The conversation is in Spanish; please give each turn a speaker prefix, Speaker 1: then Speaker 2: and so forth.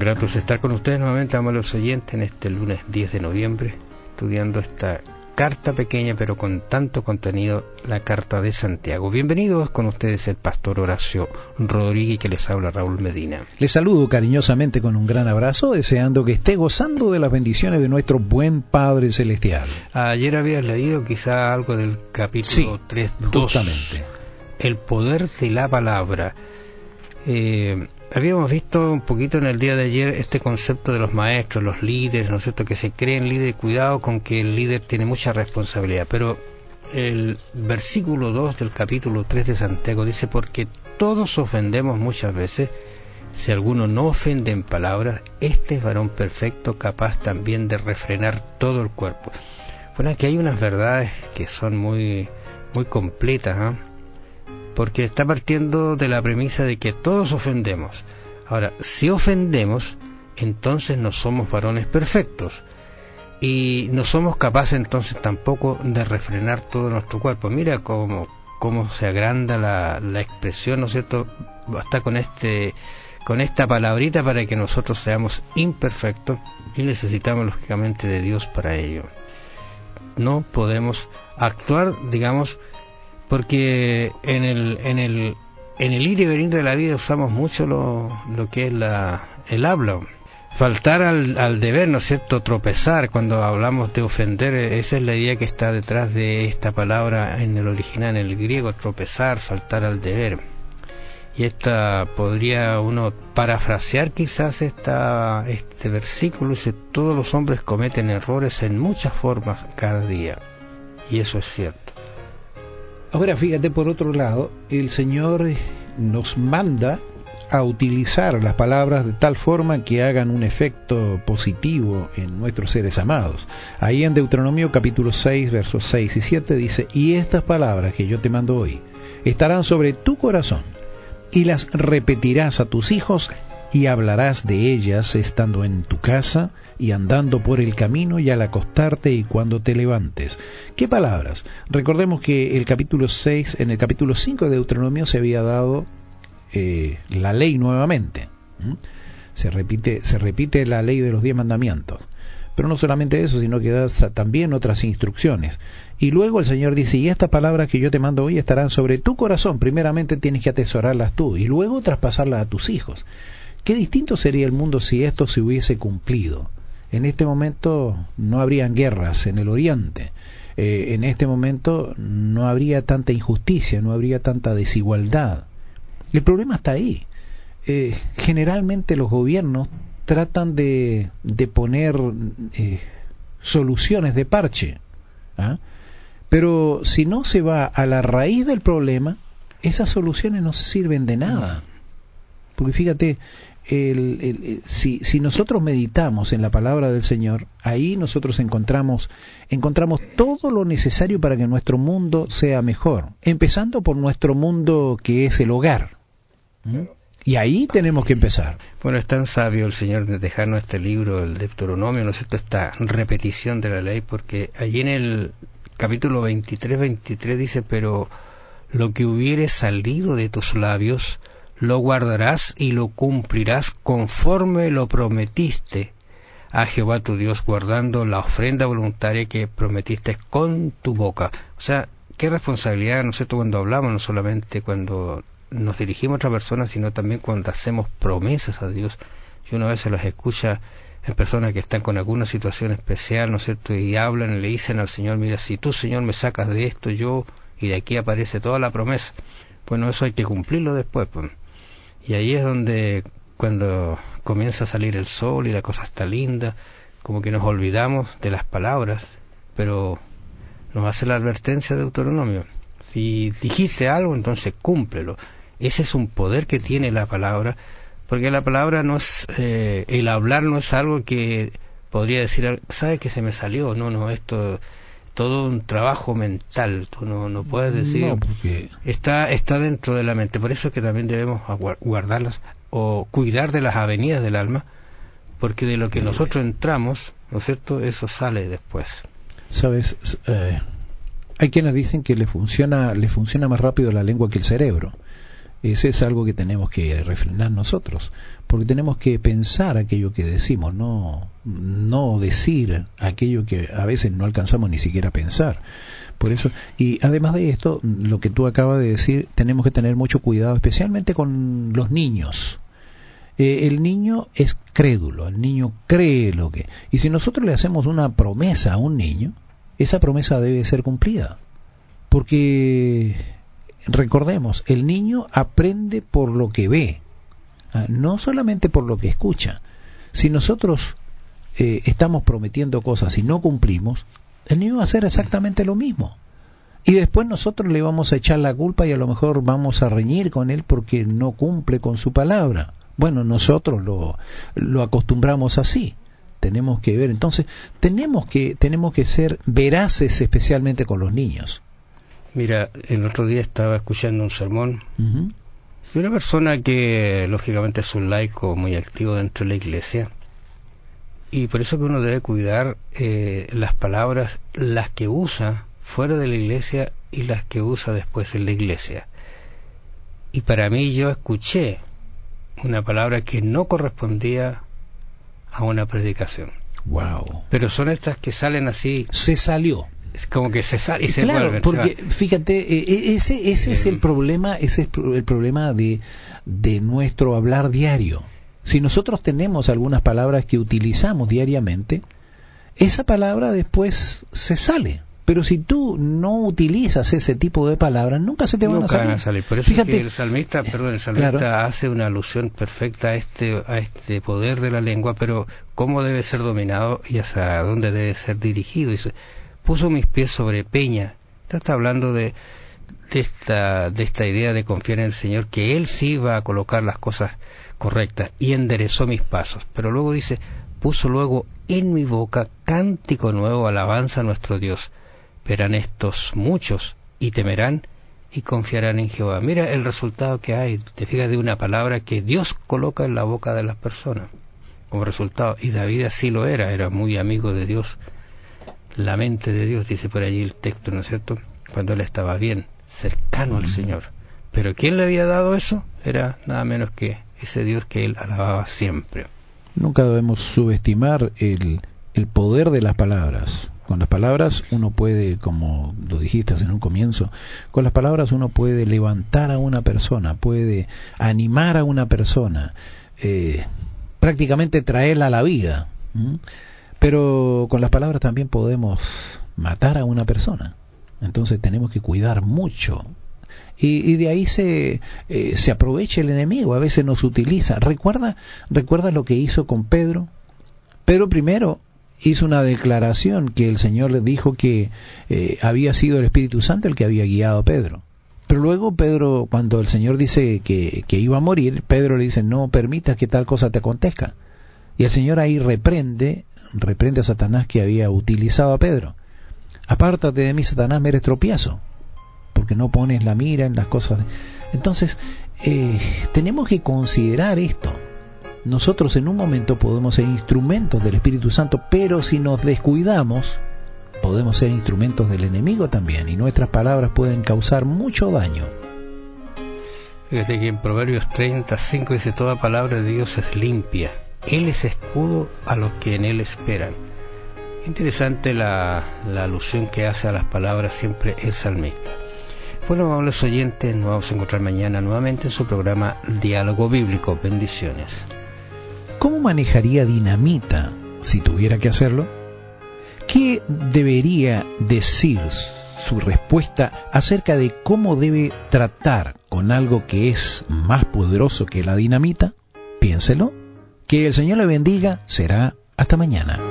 Speaker 1: grato es estar con ustedes nuevamente, amables oyentes, en este lunes 10 de noviembre, estudiando esta carta pequeña pero con tanto contenido, la carta de Santiago. Bienvenidos, con ustedes el pastor Horacio Rodríguez, que les habla Raúl Medina.
Speaker 2: Les saludo cariñosamente con un gran abrazo, deseando que esté gozando de las bendiciones de nuestro buen Padre Celestial.
Speaker 1: Ayer habías leído quizá algo del capítulo 3.2,
Speaker 2: justamente.
Speaker 1: El poder de la palabra. Habíamos visto un poquito en el día de ayer este concepto de los maestros, los líderes, ¿no es cierto?, que se creen líderes. Cuidado con que el líder tiene mucha responsabilidad, pero el versículo 2 del capítulo 3 de Santiago dice: porque todos ofendemos muchas veces. Si alguno no ofende en palabras, este es varón perfecto, capaz también de refrenar todo el cuerpo. Bueno, aquí hay unas verdades que son muy completas, ¿eh? Porque está partiendo de la premisa de que todos ofendemos. Ahora, si ofendemos, entonces no somos varones perfectos, y no somos capaces entonces tampoco de refrenar todo nuestro cuerpo. Mira cómo se agranda la expresión, ¿no es cierto? Basta con esta palabrita para que nosotros seamos imperfectos, y necesitamos lógicamente de Dios para ello. No podemos actuar, digamos, porque en el ir y venir de la vida usamos mucho lo que es el habla. Faltar al deber, ¿no es cierto?, tropezar. Cuando hablamos de ofender, esa es la idea que está detrás de esta palabra en el original, en el griego: tropezar, faltar al deber. Y esta podría uno parafrasear quizás este versículo. Dice: todos los hombres cometen errores en muchas formas cada día. Y eso es cierto.
Speaker 2: Ahora fíjate, por otro lado, el Señor nos manda a utilizar las palabras de tal forma que hagan un efecto positivo en nuestros seres amados. Ahí en Deuteronomio capítulo 6, versos 6 y 7 dice: y estas palabras que yo te mando hoy estarán sobre tu corazón, y las repetirás a tus hijos, y hablarás de ellas estando en tu casa, y andando por el camino, y al acostarte, y cuando te levantes. ¿Qué palabras? Recordemos que en el capítulo 5 de Deuteronomio se había dado la ley nuevamente. Se repite la ley de los 10 mandamientos. Pero no solamente eso, sino que da también otras instrucciones. Y luego el Señor dice: y estas palabras que yo te mando hoy estarán sobre tu corazón. Primeramente tienes que atesorarlas tú, y luego traspasarlas a tus hijos. Qué distinto sería el mundo si esto se hubiese cumplido. En este momento no habrían guerras en el Oriente. En este momento no habría tanta injusticia, no habría tanta desigualdad. El problema está ahí. Generalmente los gobiernos tratan de poner soluciones de parche, ¿ah? Pero si no se va a la raíz del problema, esas soluciones no sirven de nada. Porque fíjate, si nosotros meditamos en la palabra del Señor, ahí nosotros encontramos todo lo necesario para que nuestro mundo sea mejor, empezando por nuestro mundo que es el hogar. Y ahí tenemos que empezar.
Speaker 1: Bueno, es tan sabio el Señor de dejarnos este libro, el Deuteronomio, ¿no es cierto?, esta repetición de la ley, porque allí en el capítulo 23 dice: pero lo que hubiere salido de tus labios, lo guardarás y lo cumplirás conforme lo prometiste a Jehová tu Dios, guardando la ofrenda voluntaria que prometiste con tu boca. O sea, qué responsabilidad, ¿no es cierto?, cuando hablamos, no solamente cuando nos dirigimos a otra persona, sino también cuando hacemos promesas a Dios. Y uno a veces las escucha en personas que están con alguna situación especial, ¿no es cierto?, y hablan y le dicen al Señor: mira, si tú, Señor, me sacas de esto, yo, y de aquí aparece toda la promesa. Bueno, eso hay que cumplirlo después, pues. Y ahí es donde, cuando comienza a salir el sol y la cosa está linda, como que nos olvidamos de las palabras, pero nos hace la advertencia de Deuteronomio: si dijiste algo, entonces cúmplelo. Ese es un poder que tiene la palabra, porque la palabra no es, el hablar no es algo que podría decir: ¿sabes que se me salió? No, esto todo un trabajo mental. Tú no puedes decir,
Speaker 2: no, porque
Speaker 1: está dentro de la mente. Por eso es que también debemos guardarlas o cuidar de las avenidas del alma, porque de lo que nosotros entramos, ¿no es cierto?, eso sale después.
Speaker 2: Sabes, hay quienes dicen que le funciona más rápido la lengua que el cerebro. Ese es algo que tenemos que refrenar nosotros, porque tenemos que pensar aquello que decimos, no decir aquello que a veces no alcanzamos ni siquiera a pensar. Por eso, y además de esto, lo que tú acabas de decir, tenemos que tener mucho cuidado, especialmente con los niños. El niño es crédulo, el niño cree lo que... Y si nosotros le hacemos una promesa a un niño, esa promesa debe ser cumplida. Porque, recordemos, el niño aprende por lo que ve, no solamente por lo que escucha. Si nosotros estamos prometiendo cosas y no cumplimos, el niño va a hacer exactamente lo mismo. Y después nosotros le vamos a echar la culpa y a lo mejor vamos a reñir con él porque no cumple con su palabra. Bueno, nosotros lo acostumbramos así. Tenemos que ver, entonces tenemos que ser veraces, especialmente con los niños.
Speaker 1: Mira, el otro día estaba escuchando un sermón de una persona que lógicamente es un laico muy activo dentro de la iglesia, y por eso que uno debe cuidar las palabras, las que usa fuera de la iglesia y las que usa después en la iglesia. Y para mí, yo escuché una palabra que no correspondía a una predicación.
Speaker 2: Wow.
Speaker 1: Pero son estas que salen así.
Speaker 2: Se salió.
Speaker 1: Es como que se sale y se
Speaker 2: claro,
Speaker 1: vuelven.
Speaker 2: Porque fíjate, ese es el problema, de nuestro hablar diario. Si nosotros tenemos algunas palabras que utilizamos diariamente, esa palabra después se sale. Pero si tú no utilizas ese tipo de palabras, nunca se te van a salir.
Speaker 1: Por eso fíjate, que el salmista claro, hace una alusión perfecta a este poder de la lengua, pero cómo debe ser dominado y hacia dónde debe ser dirigido. Dice, puso mis pies sobre peña. Está hablando de esta idea de confiar en el Señor, que Él sí va a colocar las cosas correctas, y enderezó mis pasos. Pero luego dice, puso luego en mi boca cántico nuevo, alabanza a nuestro Dios. Verán estos muchos y temerán y confiarán en Jehová. Mira el resultado que hay, te fijas, de una palabra que Dios coloca en la boca de las personas como resultado. Y David así lo era muy amigo de Dios, la mente de Dios, dice por allí el texto, ¿no es cierto? Cuando él estaba bien, cercano al Señor. Pero ¿quién le había dado eso? Era nada menos que ese Dios que él alababa siempre.
Speaker 2: Nunca debemos subestimar el poder de las palabras. Con las palabras uno puede, como lo dijiste en un comienzo, con las palabras uno puede levantar a una persona, puede animar a una persona, prácticamente traerla a la vida. Pero con las palabras también podemos matar a una persona. Entonces tenemos que cuidar mucho. Y de ahí se aprovecha el enemigo, a veces nos utiliza. ¿Recuerda lo que hizo con Pedro? Pedro primero hizo una declaración que el Señor le dijo que había sido el Espíritu Santo el que había guiado a Pedro. Pero luego Pedro, cuando el Señor dice que iba a morir, Pedro le dice, no permitas que tal cosa te acontezca. Y el Señor ahí reprende a Satanás que había utilizado a Pedro. Apártate de mí, Satanás, me eres tropiezo, porque no pones la mira en las cosas. Entonces, tenemos que considerar esto. Nosotros en un momento podemos ser instrumentos del Espíritu Santo, pero si nos descuidamos, podemos ser instrumentos del enemigo también, y nuestras palabras pueden causar mucho daño.
Speaker 1: Fíjate que en Proverbios 35 dice, toda palabra de Dios es limpia, Él es escudo a los que en Él esperan. Interesante la alusión que hace a las palabras siempre el salmista. Bueno, amables oyentes, nos vamos a encontrar mañana nuevamente en su programa Diálogo Bíblico. Bendiciones.
Speaker 2: ¿Cómo manejaría dinamita si tuviera que hacerlo? ¿Qué debería decir su respuesta acerca de cómo debe tratar con algo que es más poderoso que la dinamita? Piénselo. Que el Señor le bendiga. Será hasta mañana.